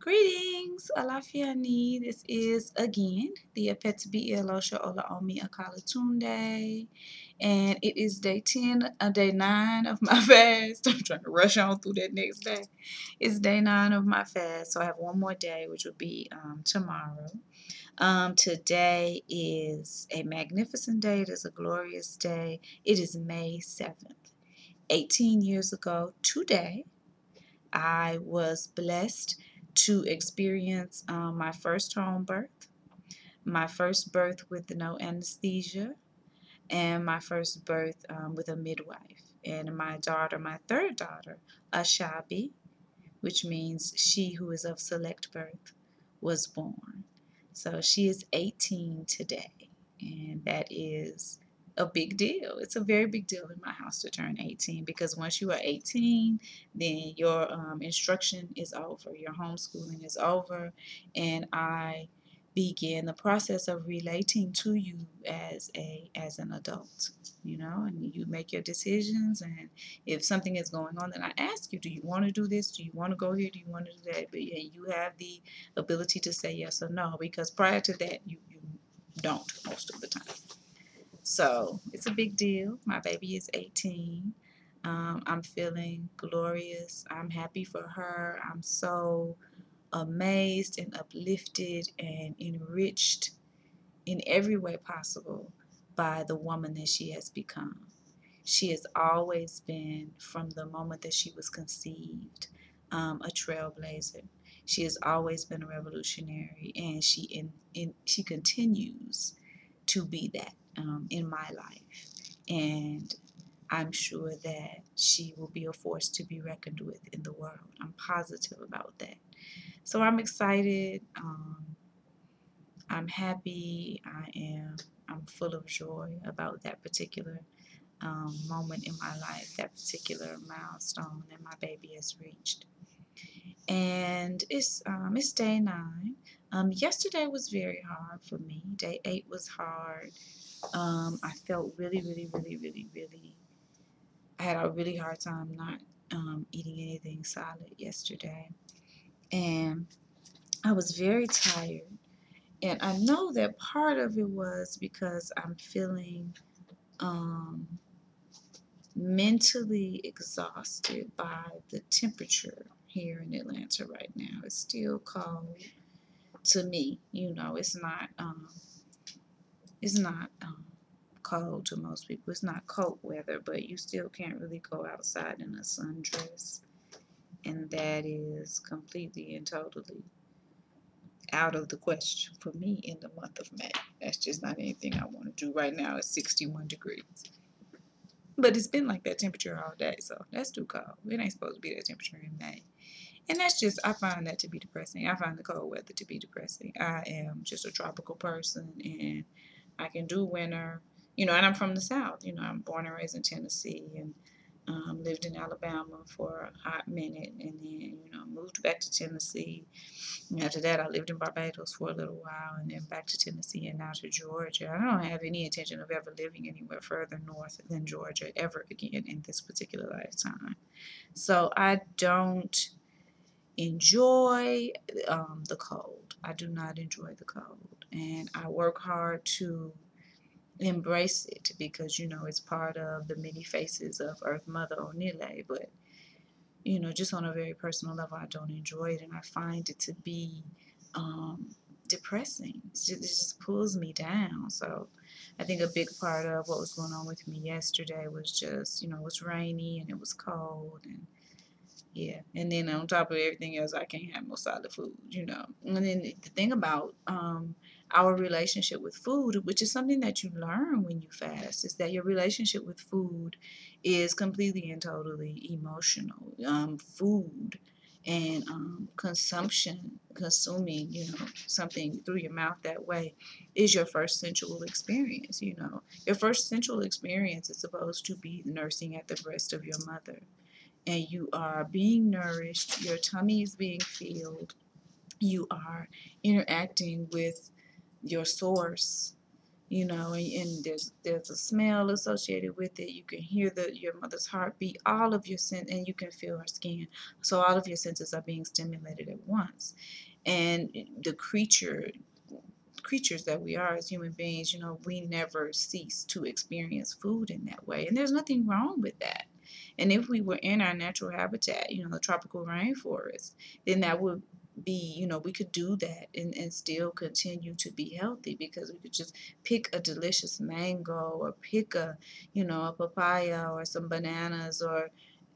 Greetings, Alafiani. This is again the Apetsubi Elosha Ola Omi Akala Tunde, and it is day 10, day 9 of my fast. I'm trying to rush on through that next day. It's day 9 of my fast, so I have one more day, which will be tomorrow. Today is a magnificent day. It is a glorious day. It is May 7th. 18 years ago today, I was blessed to experience my first home birth, my first birth with no anesthesia, and my first birth with a midwife. And my daughter, my third daughter, Ashabi, which means she who is of select birth, was born. So she is 18 today, and that is a big deal. It's a very big deal in my house to turn 18 because once you are 18, then your instruction is over, your homeschooling is over, and I begin the process of relating to you as an adult, and you make your decisions. And if something is going on, then I ask you, do you want to do this? Do you want to go here? Do you want to do that? But yeah, you have the ability to say yes or no, because prior to that, you don't most of the time. So it's a big deal. My baby is 18. I'm feeling glorious. I'm happy for her. I'm so amazed and uplifted and enriched in every way possible by the woman that she has become. She has always been, from the moment that she was conceived, a trailblazer. She has always been a revolutionary, and she continues to be that in my life. And I'm sure that she will be a force to be reckoned with in the world. I'm positive about that. So I'm excited. I'm happy. I'm full of joy about that particular moment in my life, that particular milestone that my baby has reached. And it's day 9. Yesterday was very hard for me. Day 8 was hard. I felt really, really, really, really, really. I had a really hard time not eating anything solid yesterday, and I was very tired. And I know that part of it was because I'm feeling um, mentally exhausted by the temperature here in Atlanta right now. It's still cold to me. It's not cold to most people. It's not cold weather, but you still can't really go outside in a sundress, and that is completely and totally out of the question for me in the month of May. That's just not anything I want to do right now. It's 61 degrees. But it's been like that temperature all day, so that's too cold. It ain't supposed to be that temperature in May. And that's just, I find that to be depressing. I find the cold weather to be depressing. I am just a tropical person, and I can do winter. And I'm from the South. I'm born and raised in Tennessee, and lived in Alabama for a hot minute, and then, moved back to Tennessee. And after that, I lived in Barbados for a little while, and then back to Tennessee, and now to Georgia. I don't have any intention of ever living anywhere further north than Georgia ever again in this particular lifetime. So I don't enjoy the cold. I do not enjoy the cold, and I work hard to embrace it because it's part of the many faces of Earth Mother Onile. But just on a very personal level, I don't enjoy it, and I find it to be depressing. It just pulls me down. So I think a big part of what was going on with me yesterday was just, it was rainy and it was cold, and yeah. And then on top of everything else, I can't have no solid food. And then the thing about our relationship with food, which is something that you learn when you fast, is that your relationship with food is completely and totally emotional. Food and consuming, something through your mouth that way is your first sensual experience. Your first sensual experience is supposed to be nursing at the breast of your mother, and you are being nourished, your tummy is being filled, you are interacting with your source, and there's a smell associated with it. You can hear your mother's heartbeat, all of your sense, and you can feel her skin. So all of your senses are being stimulated at once. And the creatures that we are as human beings, we never cease to experience food in that way. And there's nothing wrong with that. And if we were in our natural habitat, the tropical rainforest, then that would be, we could do that and still continue to be healthy, because we could just pick a delicious mango, or pick a papaya, or some bananas, or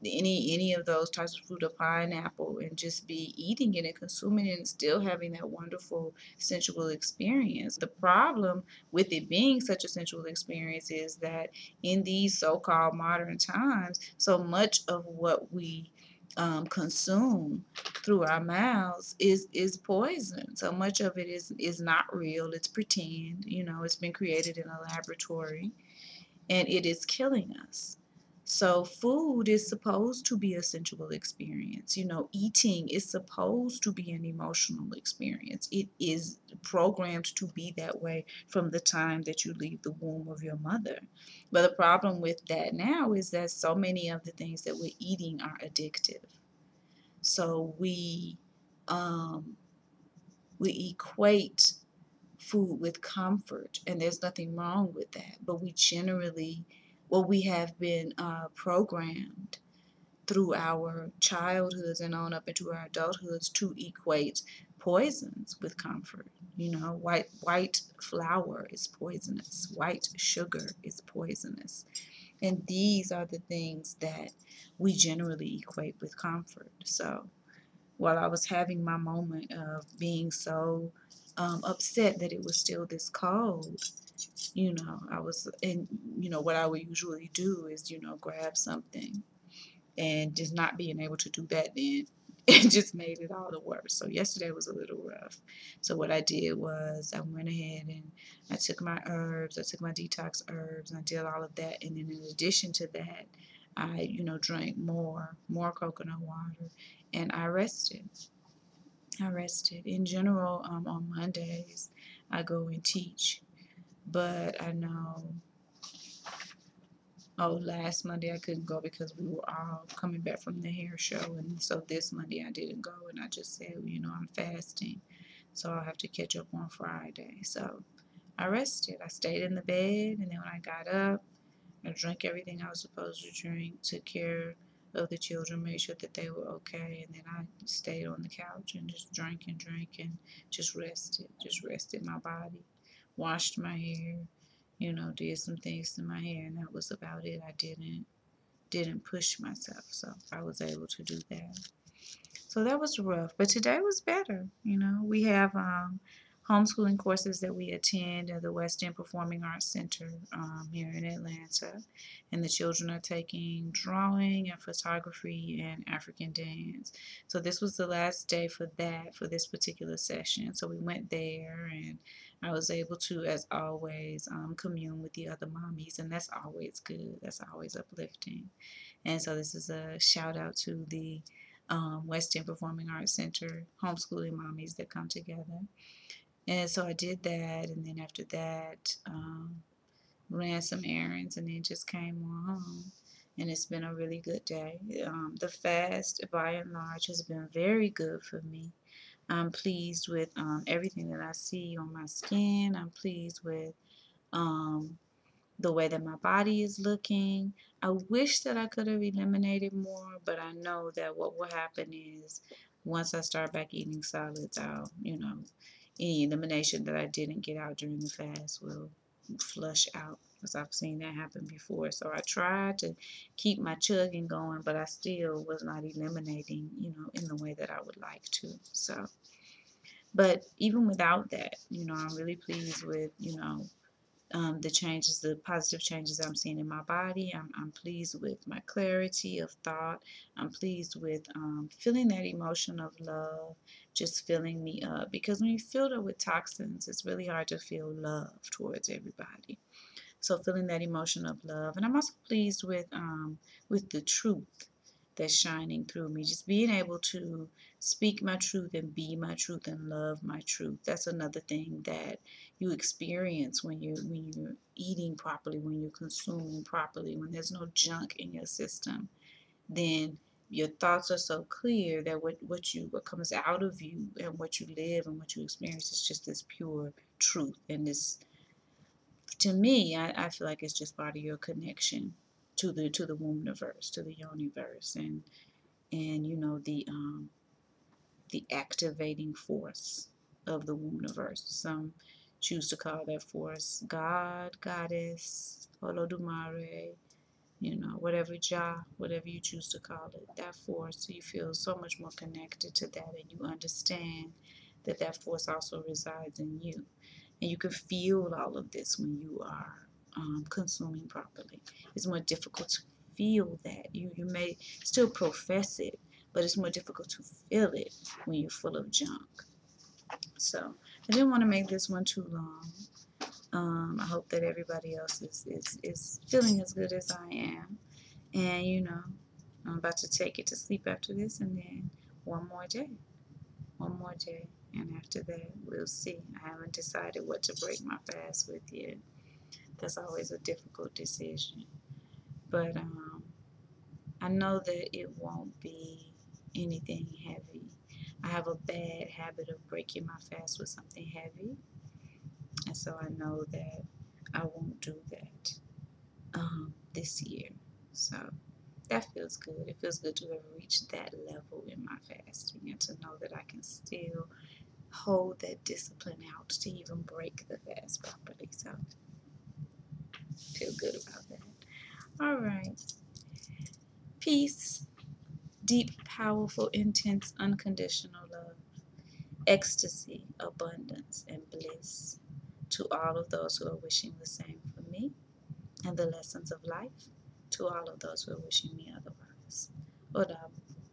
any of those types of fruit, a pineapple, and just be eating it and consuming it and still having that wonderful sensual experience. The problem with it being such a sensual experience is that in these so-called modern times, so much of what we consume through our mouths is poison. So much of it is not real. It's pretend. It's been created in a laboratory, and it is killing us. So food is supposed to be a sensual experience. Eating is supposed to be an emotional experience. It is programmed to be that way from the time that you leave the womb of your mother. But the problem with that now is that so many of the things that we're eating are addictive. So we equate food with comfort, and there's nothing wrong with that. But we have been programmed through our childhoods and on up into our adulthoods to equate poisons with comfort. White flour is poisonous. White sugar is poisonous. And these are the things that we generally equate with comfort. So while I was having my moment of being so upset that it was still this cold, I was, and what I would usually do is, grab something, and just not being able to do that then, it just made it all the worse. So yesterday was a little rough. So what I did was I went ahead and I took my herbs, I took my detox herbs, and I did all of that. And then in addition to that, I, drank more coconut water, and I rested. I rested. In general, on Mondays, I go and teach. But I know, last Monday I couldn't go because we were all coming back from the hair show. And so this Monday I didn't go. And I just said, I'm fasting. So I'll have to catch up on Friday. So I rested. I stayed in the bed. And then when I got up, I drank everything I was supposed to drink, took care of the children, made sure that they were okay, and then I stayed on the couch and just drank and just rested my body, washed my hair, did some things to my hair, and that was about it. I didn't push myself, so I was able to do that. So that was rough, but today was better. We have homeschooling courses that we attend at the West End Performing Arts Center here in Atlanta, and the children are taking drawing and photography and African dance. So this was the last day for this particular session. So we went there, and I was able to, as always, commune with the other mommies, and that's always good. That's always uplifting. And so this is a shout out to the West End Performing Arts Center homeschooling mommies that come together. And so I did that, and then after that, ran some errands, and then just came on home. And it's been a really good day. The fast, by and large, has been very good for me. I'm pleased with everything that I see on my skin. I'm pleased with the way that my body is looking. I wish that I could have eliminated more, but I know that what will happen is once I start back eating solids, any elimination that I didn't get out during the fast will flush out, because I've seen that happen before. So I tried to keep my chugging going, but I still was not eliminating, in the way that I would like to. So, but even without that, I'm really pleased with, the changes, the positive changes I'm seeing in my body. I'm pleased with my clarity of thought. I'm pleased with feeling that emotion of love just filling me up. Because when you fill it with toxins, it's really hard to feel love towards everybody. So feeling that emotion of love. And I'm also pleased with the truth. that's shining through me. Just being able to speak my truth and be my truth and love my truth. That's another thing that you experience when you're eating properly, when you're consuming properly, when there's no junk in your system. Then your thoughts are so clear that what comes out of you and what you live and what you experience is just this pure truth. And this, to me, I feel like it's just part of your connection to the womb-universe, to the yoni-verse, and the activating force of the womb-universe. Some choose to call that force God, Goddess, Olodumare, whatever Jah, whatever you choose to call it, that force. You feel so much more connected to that, and you understand that that force also resides in you. And you can feel all of this when you are consuming properly. It's more difficult to feel that. You may still profess it, but it's more difficult to feel it when you're full of junk. So I didn't want to make this one too long. I hope that everybody else is feeling as good as I am. And I'm about to take it to sleep after this, and then one more day. One more day. And after that, we'll see. I haven't decided what to break my fast with yet. That's always a difficult decision. But I know that it won't be anything heavy. I have a bad habit of breaking my fast with something heavy. And so I know that I won't do that this year. So that feels good. It feels good to have reached that level in my fasting and to know that I can still hold that discipline out to even break the fast properly. So feel good about that. All right. Peace, deep, powerful, intense, unconditional love, ecstasy, abundance, and bliss to all of those who are wishing the same for me, and the lessons of life to all of those who are wishing me otherwise. Odabo.